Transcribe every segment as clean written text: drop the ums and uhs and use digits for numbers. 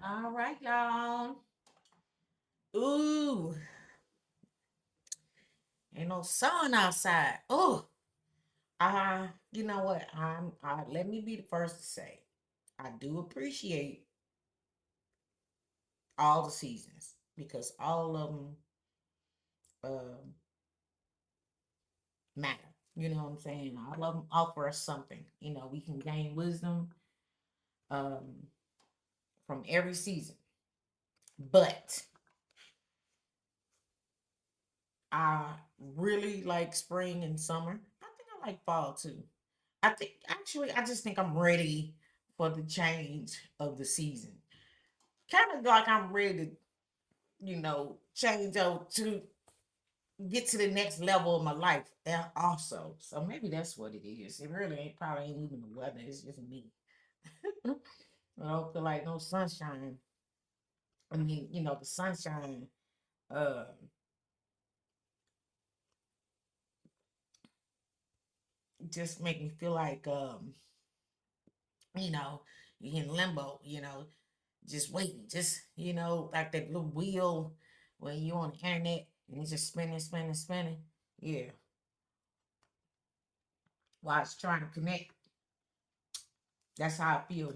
All right, y'all. Ooh, ain't no sun outside. Oh, you know what? Let me be the first to say, I do appreciate all the seasons because all of them um matter. You know what I'm saying? All of them offer us something. We can gain wisdom um from every season. But I really like spring and summer. I think I like fall too. I just think I'm ready for the change of the season. Kind of like I'm ready to, change out to get to the next level of my life also. So maybe that's what it is. It really ain't probably ain't even the weather. It's just me. I don't feel like no sunshine. I mean, the sunshine uh just make me feel like you know, you're in limbo, just waiting, just like that little wheel when you on the internet and it's just spinning, spinning, spinning. Yeah, while it's trying to connect. That's how I feel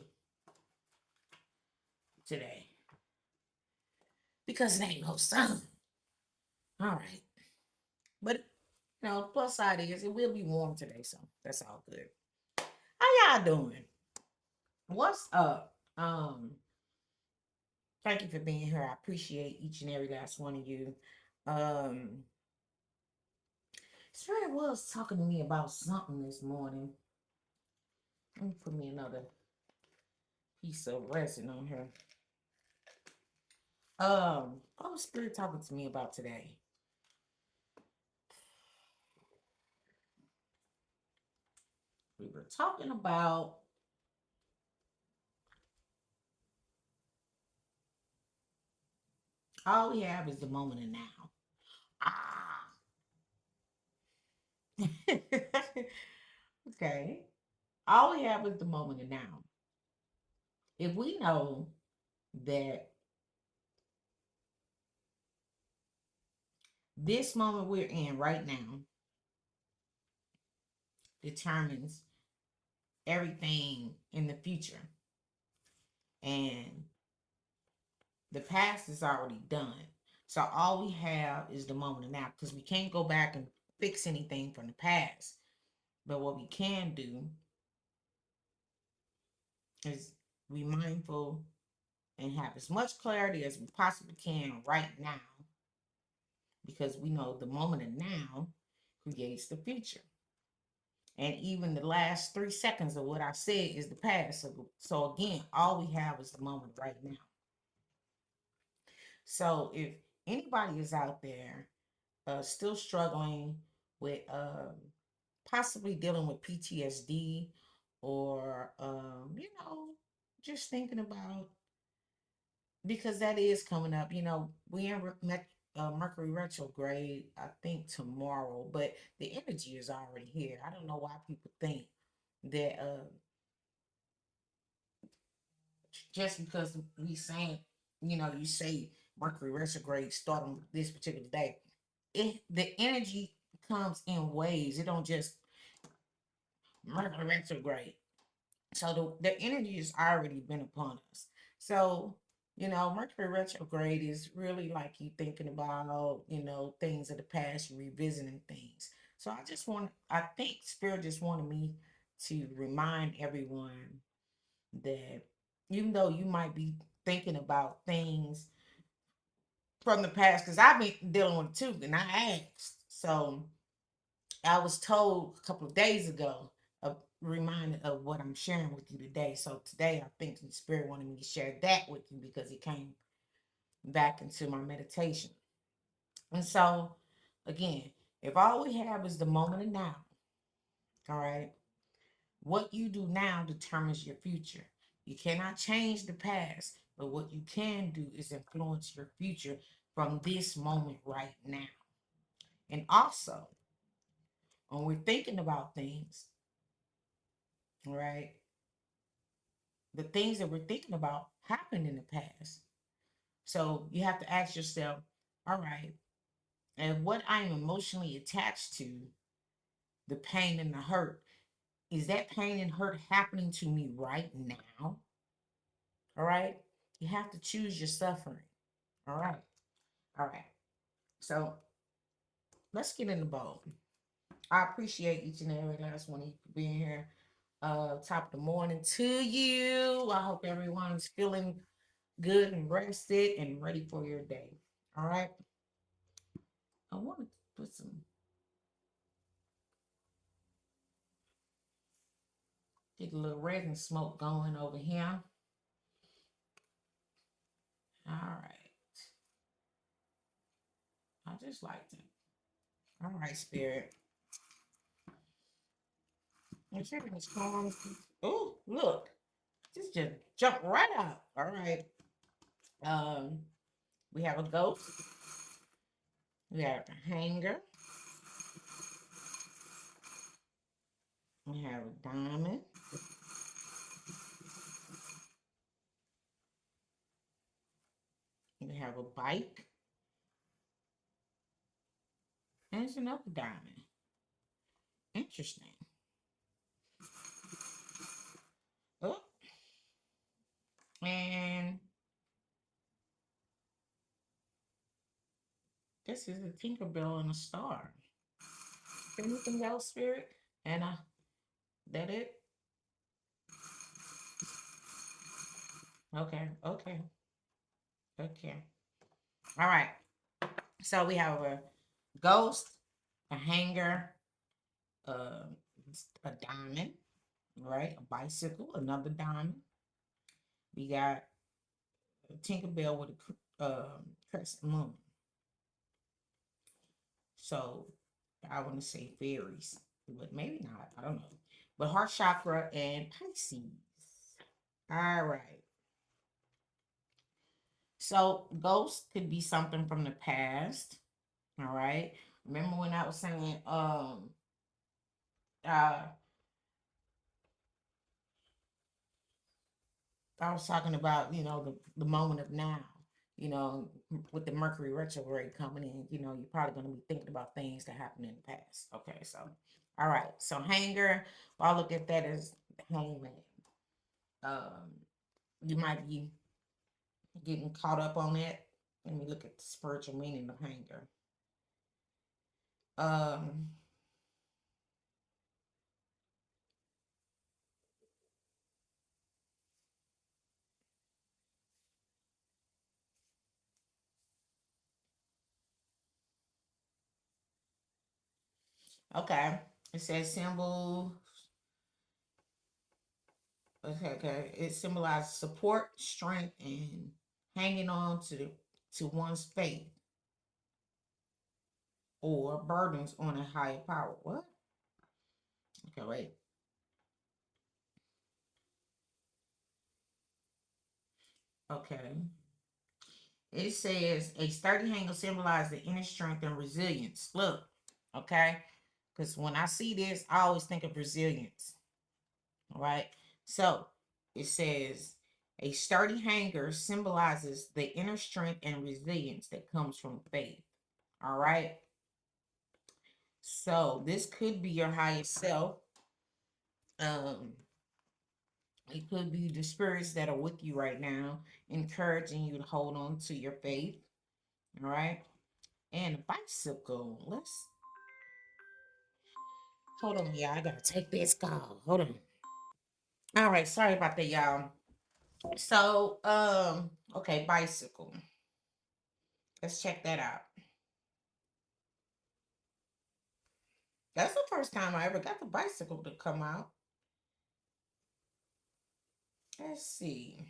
today because it ain't no sun. All right, but plus side is it will be warm today, so that's all good. How y'all doing? What's up? Thank you for being here. I appreciate each and every last one of you. Um, Spirit was talking to me about something this morning. Let me put me another piece of resin on here. What was Spirit talking to me about today? We were talking about all we have is the moment of now. Ah. Okay. All we have is the moment of now. If we know that this moment we're in right now determines everything in the future, and the past is already done. So all we have is the moment of now because we can't go back and fix anything from the past. But what we can do is be mindful and have as much clarity as we possibly can right now because we know the moment of now creates the future. And even the last 3 seconds of what I said is the past. So again, all we have is the moment right now. So if anybody is out there still struggling with possibly dealing with PTSD or, just thinking about, because that is coming up, we in Mercury retrograde, I think tomorrow, but the energy is already here. I don't know why people think that just because we saying, you say Mercury retrograde starting this particular day, the energy comes in waves. It don't just Mercury retrograde. So the energy has already been upon us. So, Mercury retrograde is really like you thinking about, things of the past, revisiting things. So I think Spirit just wanted me to remind everyone that even though you might be thinking about things from the past, because I've been dealing with it too, and I asked. So I was told a couple of days ago, a reminder of what I'm sharing with you today. So today, I think the Spirit wanted me to share that with you because it came back into my meditation. And so, again, if all we have is the moment of now, all right, what you do now determines your future. You cannot change the past, but what you can do is influence your future from this moment right now. And also, when we're thinking about things, all right, the things that we're thinking about happened in the past. So you have to ask yourself, all right, and what I'm emotionally attached to, the pain and the hurt, is that pain and hurt happening to me right now? All right. You have to choose your suffering. All right. All right. So let's get in the bowl. I appreciate each and every last one of you for being here. Top of the morning to you. I hope everyone's feeling good and rested and ready for your day. All right. I want to put some, get a little resin smoke going over here. All right. I just like to. All right, spirit. I'm shaking this corn. Oh, look. Just jump right out. All right. Um, we have a ghost. We have a hanger. We have a diamond. We have a bike. And it's another diamond. Interesting. Oh, and this is a Tinkerbell and a star. Anything else, Spirit? And that it? Okay, okay, okay. All right. So we have a ghost, a hanger, uh, a diamond, right? A bicycle, another diamond. We got a Tinkerbell with a crescent moon. So I want to say fairies, but maybe not. I don't know. But heart chakra and Pisces. All right. So ghost could be something from the past. All right. Remember when I was saying uh I was talking about, the moment of now, with the Mercury retrograde coming in, you're probably going to be thinking about things that happened in the past. Okay, so, all right. So, hanger, well, I look at that as hangman. Um, you might be getting caught up on that. Let me look at the spiritual meaning of hanger. Um, okay. It says symbol. Okay. It symbolizes support, strength, and hanging on to one's faith or burdens on a higher power. What? Okay, wait. Okay. It says a sturdy hanger symbolizes the inner strength and resilience. Look, okay? Because when I see this, I always think of resilience. All right. So it says a sturdy hanger symbolizes the inner strength and resilience that comes from faith. All right. So this could be your highest self. Um, it could be the spirits that are with you right now, encouraging you to hold on to your faith. All right. And a bicycle. Let's hold on, y'all. I gotta take this call. Hold on. All right, sorry about that, y'all. So, okay, bicycle. Let's check that out. That's the first time I ever got the bicycle to come out. Let's see.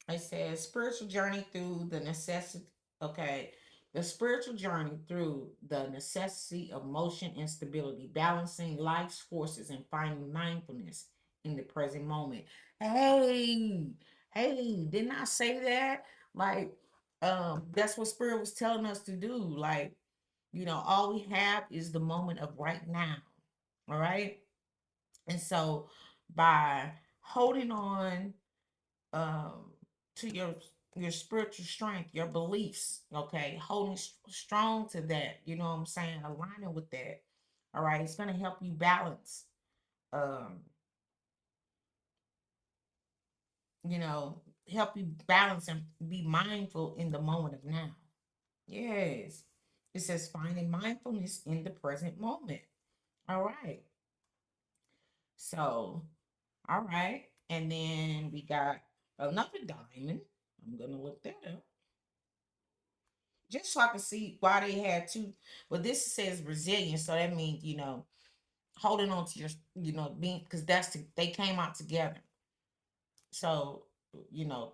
It says spiritual journey through the necessity. Okay. The spiritual journey through the necessity of motion and stability, balancing life's forces and finding mindfulness in the present moment. Hey, hey, didn't I say that? Like, that's what spirit was telling us to do. Like, all we have is the moment of right now. All right. And so by holding on um to your spiritual strength, your beliefs, okay? Holding strong to that, you know what I'm saying? Aligning with that. All right, it's going to help you balance um you know, help you balance and be mindful in the moment of now. Yes. It says finding mindfulness in the present moment. All right. So, all right. And then we got another diamond. I'm going to look that up just so I can see why they had two. Well, this says resilience. So that means, holding on to your, being, because they came out together. So, you know,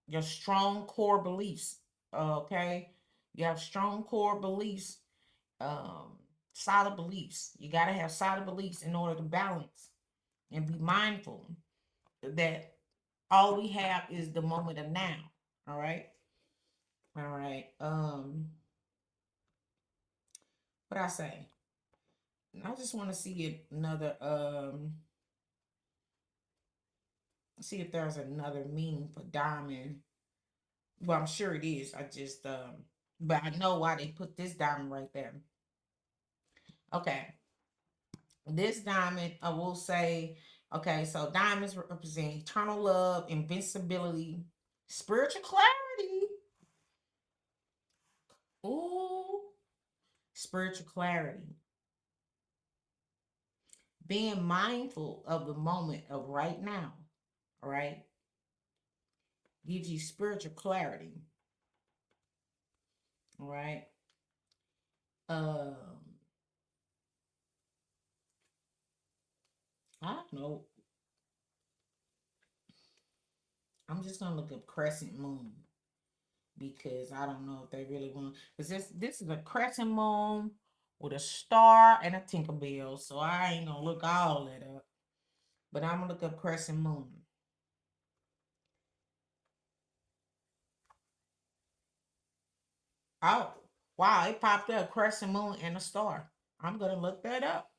your strong core beliefs. Okay. You have strong core beliefs, um, solid beliefs. You got to have solid beliefs in order to balance and be mindful that all we have is the moment of now. All right. All right. What I say? I just want to see another see if there's another meaning for diamond. Well, I'm sure it is. I just but I know why they put this diamond right there. Okay. This diamond, I will say, okay, so diamonds represent eternal love, invincibility, spiritual clarity. Ooh, spiritual clarity. Being mindful of the moment of right now, all right, gives you spiritual clarity, all right. Um, I don't know. I'm just gonna look up crescent moon because I don't know if they really want. Because this is a crescent moon with a star and a Tinkerbell, so I ain't gonna look all that up. But I'm gonna look up crescent moon. Oh, wow! It popped up crescent moon and a star. I'm gonna look that up.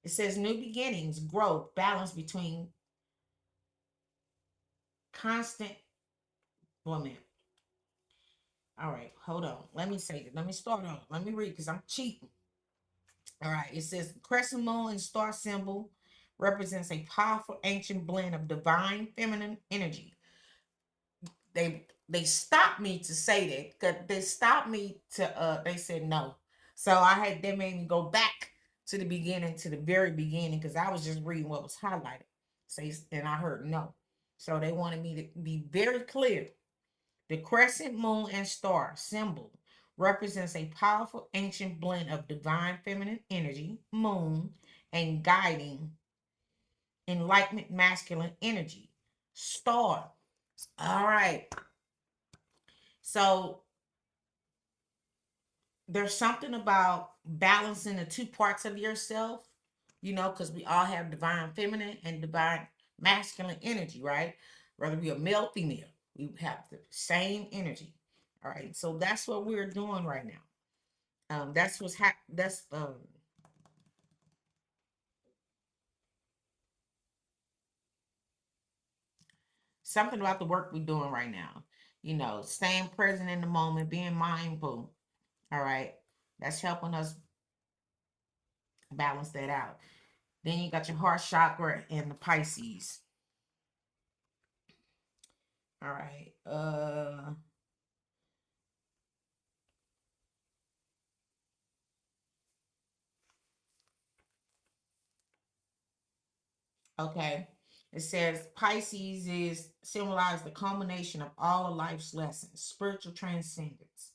It says new beginnings, growth, balance between constant. Woman. All right, hold on. Let me say it. Let me start off. Let me read because I'm cheating. All right, it says crescent moon and star symbol represents a powerful ancient blend of divine feminine energy. They stopped me to say that because they stopped me to they said no. So they made me go back to the beginning, to the very beginning, because I was just reading what was highlighted. Say, and I heard no. So they wanted me to be very clear. The crescent moon and star symbol represents a powerful ancient blend of divine feminine energy, moon, and guiding enlightenment masculine energy, star. All right. So there's something about balancing the two parts of yourself, because we all have divine feminine and divine masculine energy, right? Whether we are male, female, we have the same energy. All right. So that's what we're doing right now. That's something about the work we're doing right now. Staying present in the moment, being mindful. All right. That's helping us balance that out. Then you got your heart chakra and the Pisces. All right. Okay. It says Pisces is symbolize the culmination of all of life's lessons, spiritual transcendence.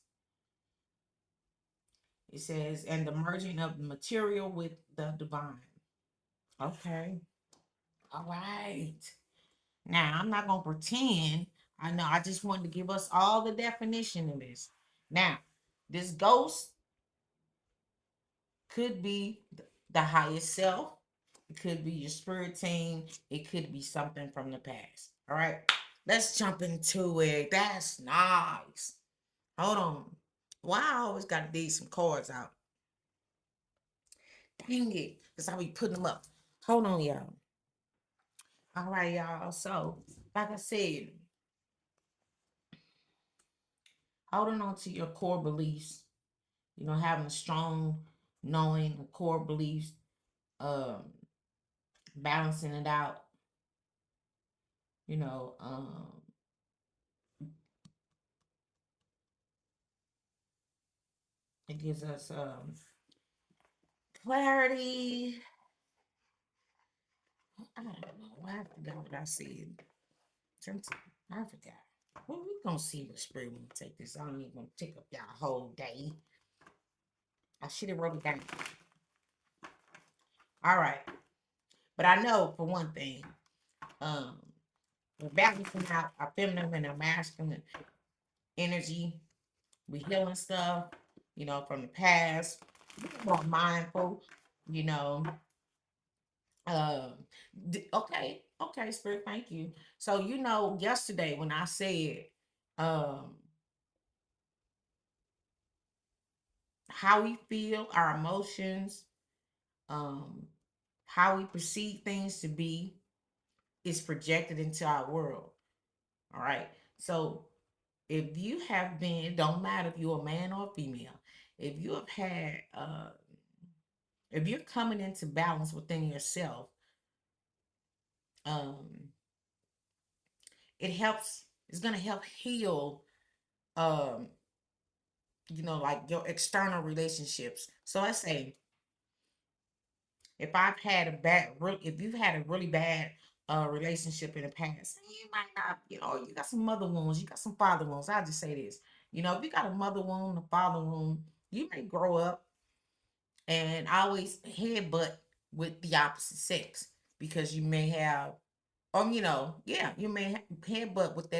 It says, and the merging of the material with the divine. Okay. All right. Now, I'm not going to pretend. I know. I just wanted to give us all the definition of this. Now, this ghost could be the highest self. It could be your spirit team. It could be something from the past. All right. Let's jump into it. That's nice. Hold on. Why I always got to dig some cards out? Dang it. Because I be putting them up. Hold on, y'all. All right, y'all. So, like I said, holding on to your core beliefs, having a strong knowing, core beliefs, um, balancing it out, you know, it gives us clarity. I don't know. I forgot what I said. I forgot. Well, we gonna see what spirit when we take this. I don't even gonna take up y'all whole day. I should have wrote it down. All right, but I know for one thing, um, we're balancing out our feminine and our masculine energy. We healing stuff, from the past. We're more mindful, you know. Um, okay, spirit, thank you. So yesterday when I said, um, how we feel, our emotions, um, how we perceive things to be is projected into our world. All right. So if you have been, it don't matter if you're a man or a female, if you have had, if you're coming into balance within yourself, um, it's going to help heal, um, like your external relationships. So let's say if you've had a really bad relationship in the past, you might not, you got some mother wounds, you got some father wounds. I'll just say this, if you got a mother wound, a father wound, you may grow up and always headbutt with the opposite sex because you may have, yeah, you may headbutt with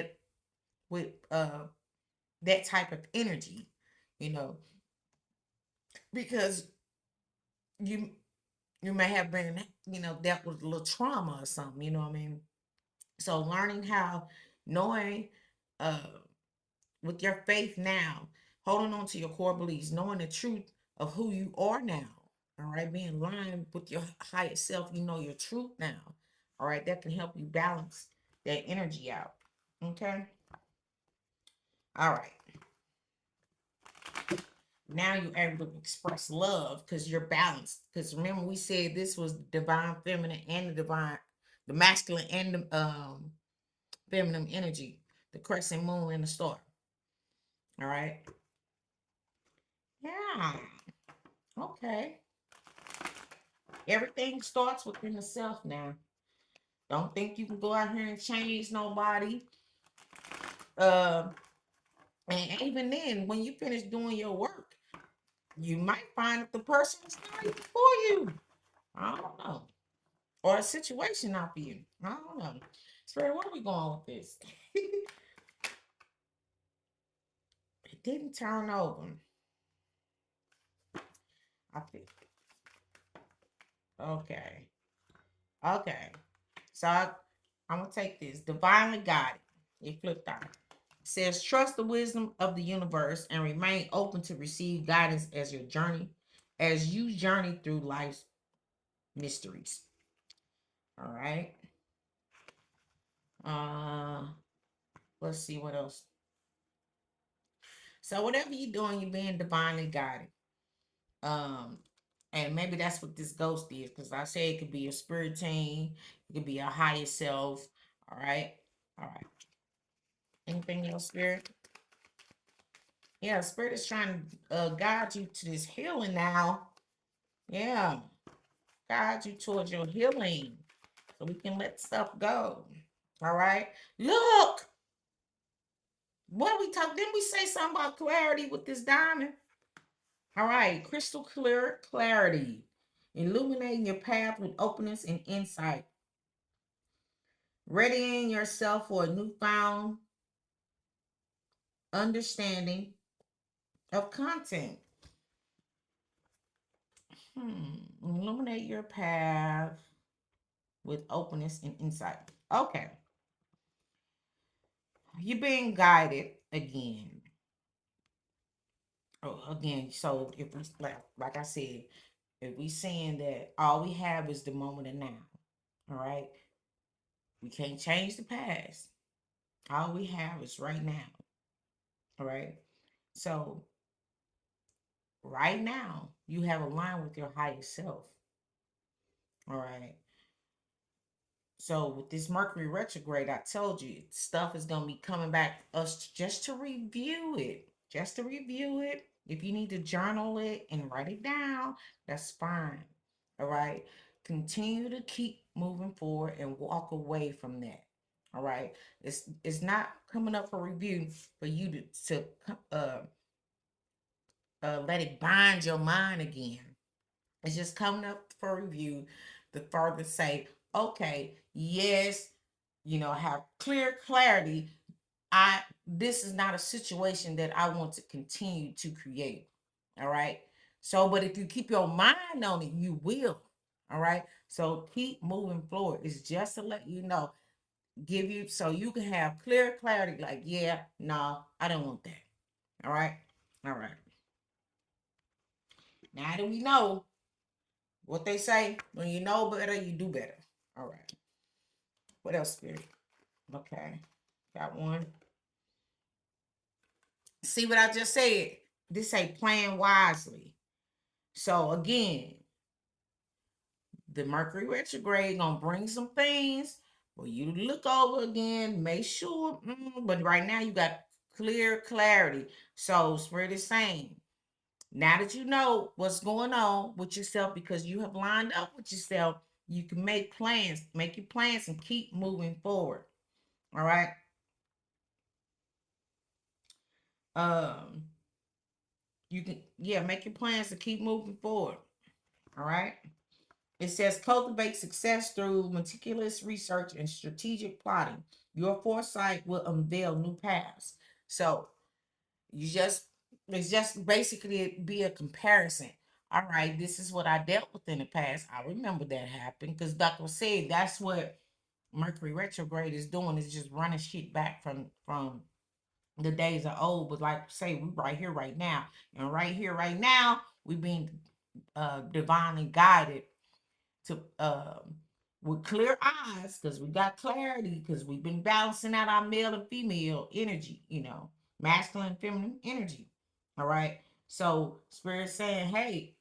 that type of energy, you know, because you you may have been, dealt with a little trauma or something, you know what I mean? So learning how, knowing uh with your faith now, holding on to your core beliefs, knowing the truth of who you are now, all right, being aligned with your higher self, you know your truth now. All right, that can help you balance that energy out. Okay. All right. Now you're able to express love because you're balanced. Because remember, we said this was the divine feminine and the masculine and the feminine energy, the crescent moon and the star. All right. Yeah. Okay. Everything starts within the self now. Don't think you can go out here and change nobody. Uh, and even then, when you finish doing your work, you might find that the person is not even for you. I don't know. Or a situation not for you. I don't know. Spirit, where are we going with this? It didn't turn over. I think. Okay. Okay. So I'm gonna take this. Divinely guided. It flipped out. It says trust the wisdom of the universe and remain open to receive guidance as you journey through life's mysteries. All right. Uh let's see what else. So whatever you're doing, you're being divinely guided. Um, and maybe that's what this ghost is, because I say it could be a spirit team, it could be a higher self. All right. All right. Anything else, spirit? Yeah, spirit is trying to guide you to this healing now. Yeah, guide you towards your healing so we can let stuff go. All right. Look, what we talk? Didn't we say something about clarity with this diamond? All right, crystal clear clarity, illuminating your path with openness and insight, readying yourself for a newfound understanding of content. Illuminate your path with openness and insight. Okay, you're being guided again. Oh, again. So if we like I said, if we saying that all we have is the moment of now, all right. We can't change the past. All we have is right now. All right. So right now, you have aligned with your higher self. All right. So with this Mercury retrograde, I told you stuff is gonna be coming back us just to review it. Just to review it. If you need to journal it and write it down, that's fine. All right. Continue to keep moving forward and walk away from that. All right. It's not coming up for review for you to let it bind your mind again. It's just coming up for review to further say, okay, yes, have clear clarity. This is not a situation that I want to continue to create. All right. So, but if you keep your mind on it, you will. All right. So keep moving forward. It's just to let you know, give you so you can have clear clarity, like, yeah, no, I don't want that. All right. All right. Now that we know what they say, when you know better, you do better. All right. What else, Spirit? Okay. Got one. See what I just said? This say plan wisely. So again, the Mercury retrograde gonna bring some things for you to look over again. Make sure, but right now you got clear clarity. So Spirit is saying, now that you know what's going on with yourself because you have lined up with yourself, you can make your plans and keep moving forward. All right. Um, you can, yeah, make your plans to keep moving forward. All right. It says cultivate success through meticulous research and strategic plotting. Your foresight will unveil new paths. So you just it's just basically be a comparison. All right, this is what I dealt with in the past. I remember that happened because Dr. said that's what Mercury retrograde is doing, is just running shit back from the days of old. But like say, we right here right now, and right here right now we being divinely guided to with clear eyes, because we got clarity, because we've been balancing out our male and female energy, masculine and feminine energy. All right. So Spirit saying, hey,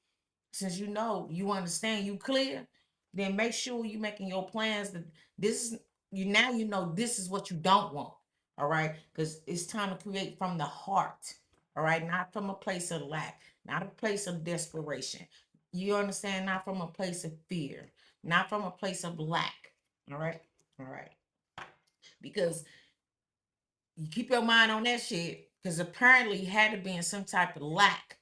since you understand, you clear, then make sure you making your plans that this is this is what you don't want. All right, because it's time to create from the heart. All right, not from a place of lack, not a place of desperation. You understand? Not from a place of fear, not from a place of lack. All right. All right. Because you keep your mind on that shit, because apparently you had to be in some type of lack,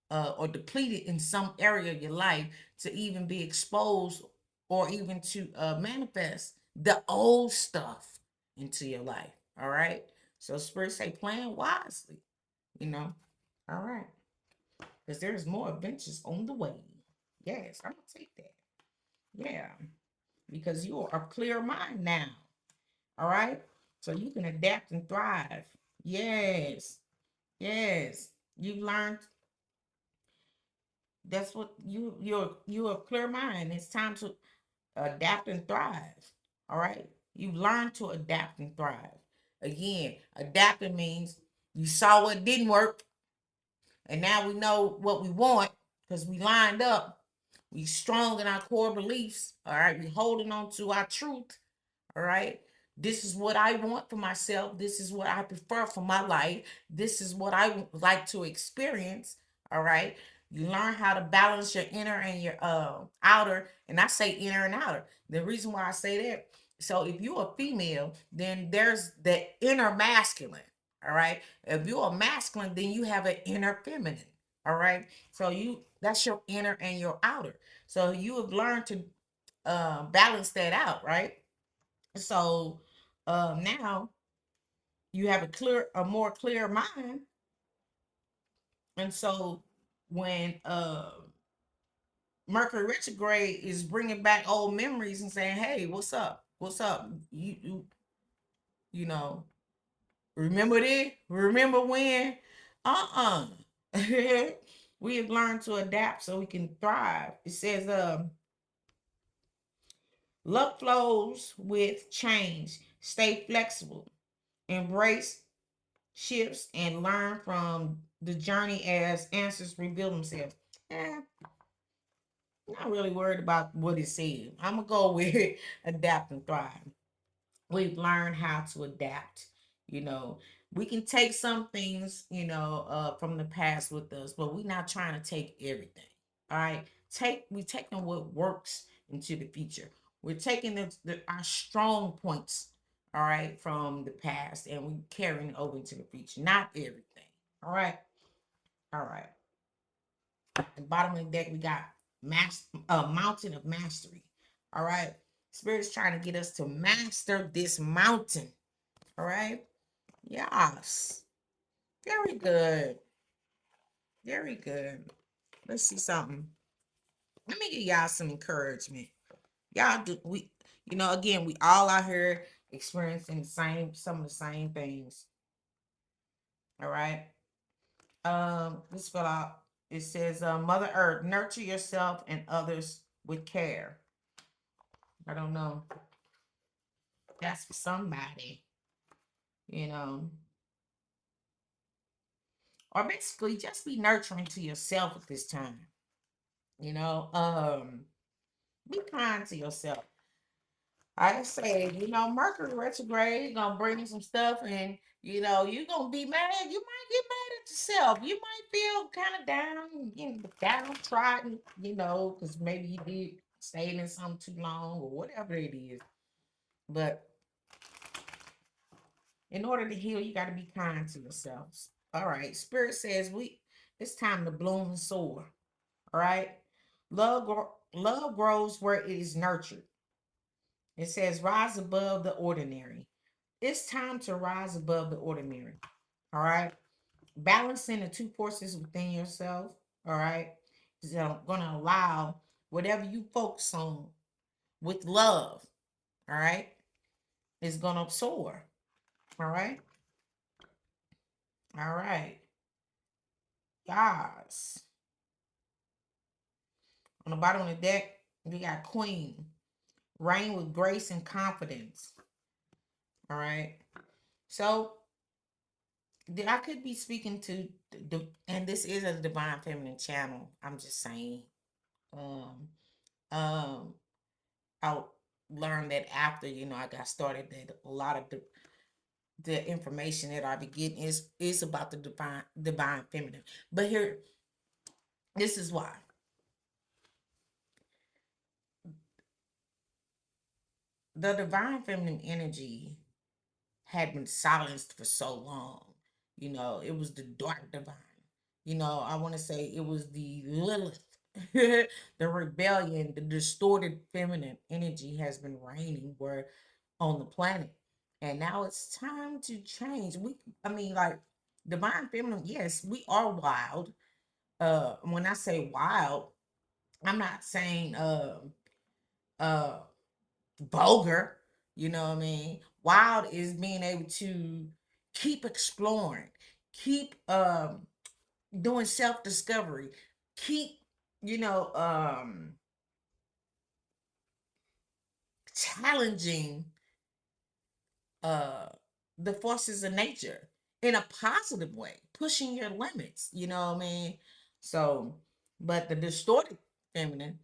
or depleted in some area of your life to even be exposed, or even to manifest the old stuff into your life. All right. So Spirit say plan wisely, you know. All right. Because there's more adventures on the way. Yes, I'm gonna take that. Yeah. Because you are a clear mind now. All right. So you can adapt and thrive. Yes. Yes. You've learned. That's what you're a clear mind. It's time to adapt and thrive. All right. You've learned to adapt and thrive. Again, adapting means you saw what didn't work, and now we know what we want because we lined up. We strong in our core beliefs. All right. We holding on to our truth. All right. This is what I want for myself. This is what I prefer for my life. This is what I would like to experience. All right. You learn how to balance your inner and your outer. And I say inner and outer. The reason why I say that, so if you're a female, then there's the inner masculine. All right. If you're a masculine, then you have an inner feminine. All right. So that's your inner and your outer. So you have learned to balance that out, right? So now you have a more clear mind, and so when Mercury retrograde is bringing back old memories and saying, "Hey, what's up? What's up? You know, remember this? Remember when? Uh we have learned to adapt so we can thrive." It says, Luck flows with change. Stay flexible. Embrace shifts and learn from the journey as answers reveal themselves. Eh, not really worried about what it says. I'm gonna go with adapt and thrive. We've learned how to adapt. You know, we can take some things, from the past with us, but we're not trying to take everything. All right, we taking what works into the future. We're taking our strong points, all right, from the past, and we carrying it over into the future. Not everything. All right, all right. At the bottom of the deck, we got mountain of mastery. All right, Spirit's trying to get us to master this mountain. All right. Yes. Very good. Very good. Let's see something. Let me give y'all some encouragement. Y'all do again, we all out here experiencing some of the same things. All right. This fill out. It says, Mother Earth, nurture yourself and others with care. I don't know. That's for somebody, you know. Or basically just be nurturing to yourself at this time. You know, be kind to yourself. I say, Mercury retrograde gonna bring you some stuff, and you're gonna be mad. You might get mad at yourself. You might feel kind of down, downtrodden, because maybe you did stay in something too long or whatever it is. But in order to heal, you got to be kind to yourselves. All right. Spirit says it's time to bloom and soar. All right. Love grows where it is nurtured. It says rise above the ordinary. It's time to rise above the ordinary. All right. Balancing the two forces within yourself. All right. Is going to allow whatever you focus on with love. All right. Is going to soar. All right. All right. Guys. On the bottom of the deck, we got Queen. Reign with grace and confidence. All right. So I could be speaking to and this is a divine feminine channel. I'm just saying. Um, um, I learned that after I got started that a lot of the information that I be getting is about the divine feminine. But here, this is why the divine feminine energy had been silenced for so long. It was the dark divine. I want to say it was the Lilith, the rebellion, the distorted feminine energy has been reigning where on the planet. And now it's time to change. Like divine feminine, yes, we are wild. When I say wild, I'm not saying uh vulgar. You know what I mean? Wild is being able to keep exploring, keep doing self-discovery, keep, you know, um challenging uh the forces of nature in a positive way, pushing your limits, you know what I mean? So, but the distorted feminine,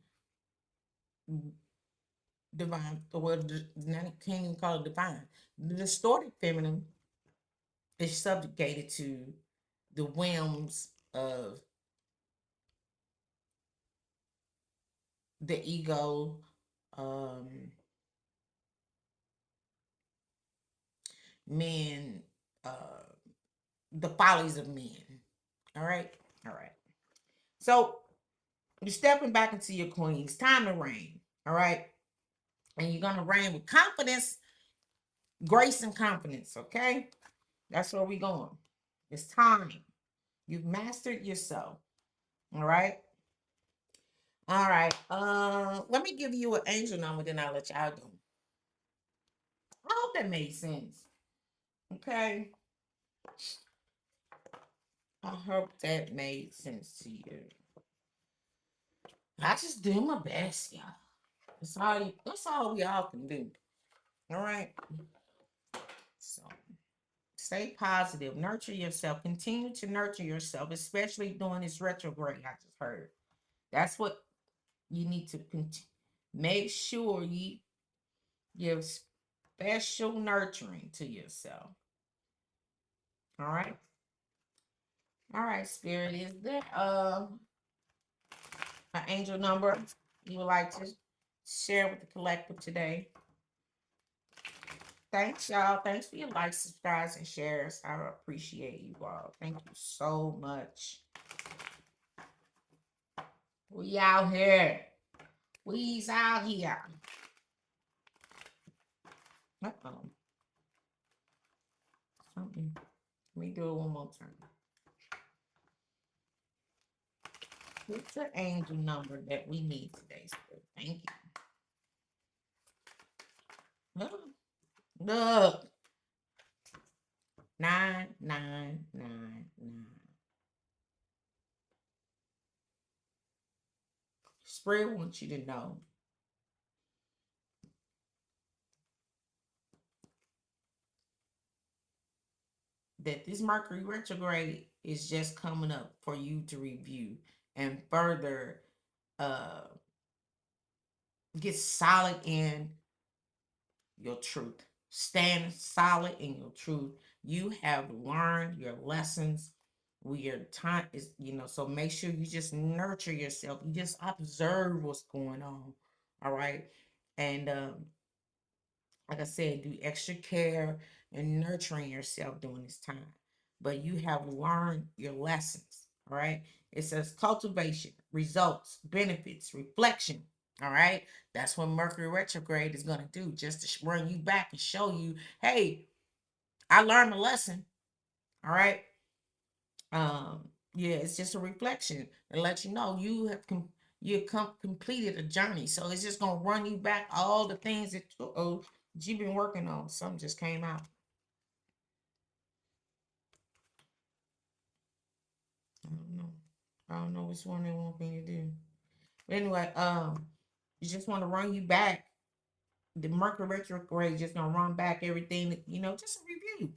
divine, well, can't even call it divine. The distorted feminine is subjugated to the whims of the ego, um, men, the follies of men. All right, all right. So you're stepping back into your queen. It's time to reign. All right, and you're gonna reign with confidence, grace, and confidence. Okay, that's where we're going. It's time. You've mastered yourself. All right. All right. Let me give you an angel number, then I'll let y'all go. I hope that made sense. Okay. I hope that made sense to you. I just do my best, y'all. That's all we all can do. All right. So stay positive, nurture yourself, continue to nurture yourself, especially during this retrograde. I just heard. That's what you need to make sure you give special nurturing to yourself. All right. All right, Spirit. Is there an angel number you would like to share with the collective today? Thanks, y'all. Thanks for your likes, subscribes, and shares. I appreciate you all. Thank you so much. We out here. We's out here. Uh-oh. Something. Let me do it one more time. What's the angel number that we need today, Spirit? Thank you. Look. 9999. Spirit wants you to know that this Mercury retrograde is just coming up for you to review and further get solid in your truth. Stand solid in your truth. You have learned your lessons. Your time is, so make sure you just nurture yourself. You just observe what's going on. All right. And like I said, do extra care and nurturing yourself during this time. But you have learned your lessons. All right. It says cultivation, results, benefits, reflection. All right. That's what Mercury retrograde is going to do, just to bring you back and show you, hey, I learned a lesson. All right. Yeah, it's just a reflection and let you know you have completed a journey. So it's just gonna run you back all the things that you've been working on. Something just came out. I don't know. I don't know which one they want me to do. But anyway, you just want to run you back. The Mercury retrograde just gonna run back everything that, just a review.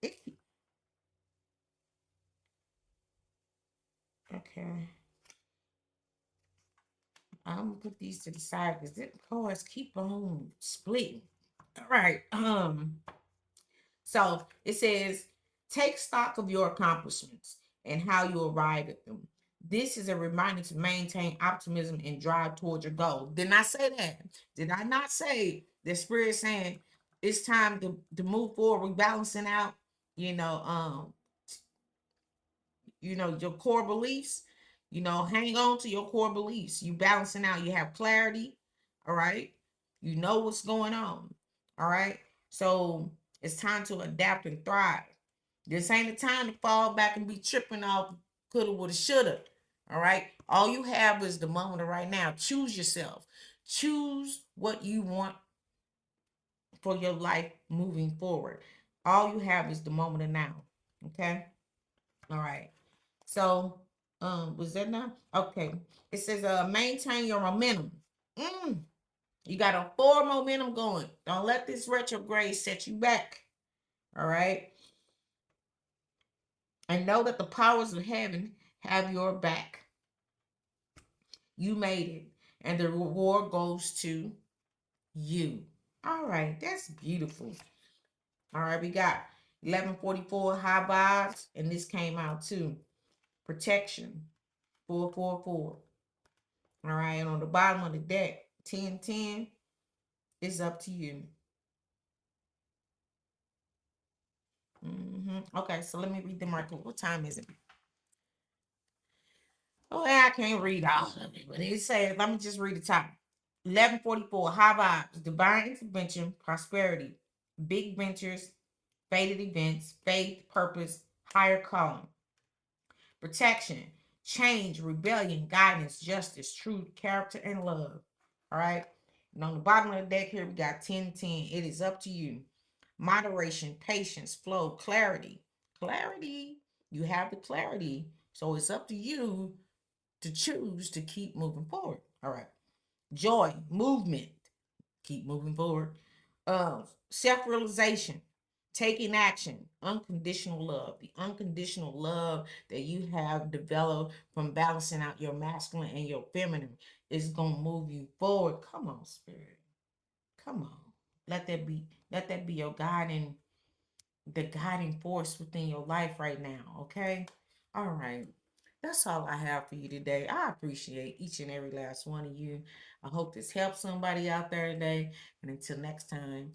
It, okay. I'm gonna put these to the side because the cards keep on splitting. All right. So it says, take stock of your accomplishments and how you arrived at them. This is a reminder to maintain optimism and drive towards your goal. Didn't I say that? Did I not say the spirit saying it's time to move forward, rebalancing out, you know, um, your core beliefs, hang on to your core beliefs. You balancing out, you have clarity, all right? You know what's going on, all right? So it's time to adapt and thrive. This ain't the time to fall back and be tripping off coulda, woulda, shoulda, all right? All you have is the moment of right now. Choose yourself. Choose what you want for your life moving forward. All you have is the moment of now, okay? All right. So, was that now? Okay. It says, maintain your momentum. Mm, you got a forward momentum going. Don't let this retrograde set you back. All right. And know that the powers of heaven have your back. You made it. And the reward goes to you. All right. That's beautiful. All right. We got 1144 high vibes. And this came out too. Protection. 444. All right, and on the bottom of the deck, 1010 is up to you. Okay, so let me read them right quick. What time is it? Oh, I can't read all of it, but it says, let me just read the top. 1144, high vibes, divine intervention, prosperity, big ventures, fated events, faith, purpose, higher calling, protection, change, rebellion, guidance, justice, truth, character, and love. All right. And on the bottom of the deck here, we got 1010. It is up to you. Moderation, patience, flow, clarity. Clarity. You have the clarity. So it's up to you to choose to keep moving forward. All right. Joy, movement, keep moving forward. Self-realization, taking action, unconditional love. The unconditional love that you have developed from balancing out your masculine and your feminine is gonna move you forward. Come on, spirit. Come on. Let that be your guiding, the guiding force within your life right now. Okay. All right. That's all I have for you today. I appreciate each and every last one of you. I hope this helps somebody out there today. And until next time,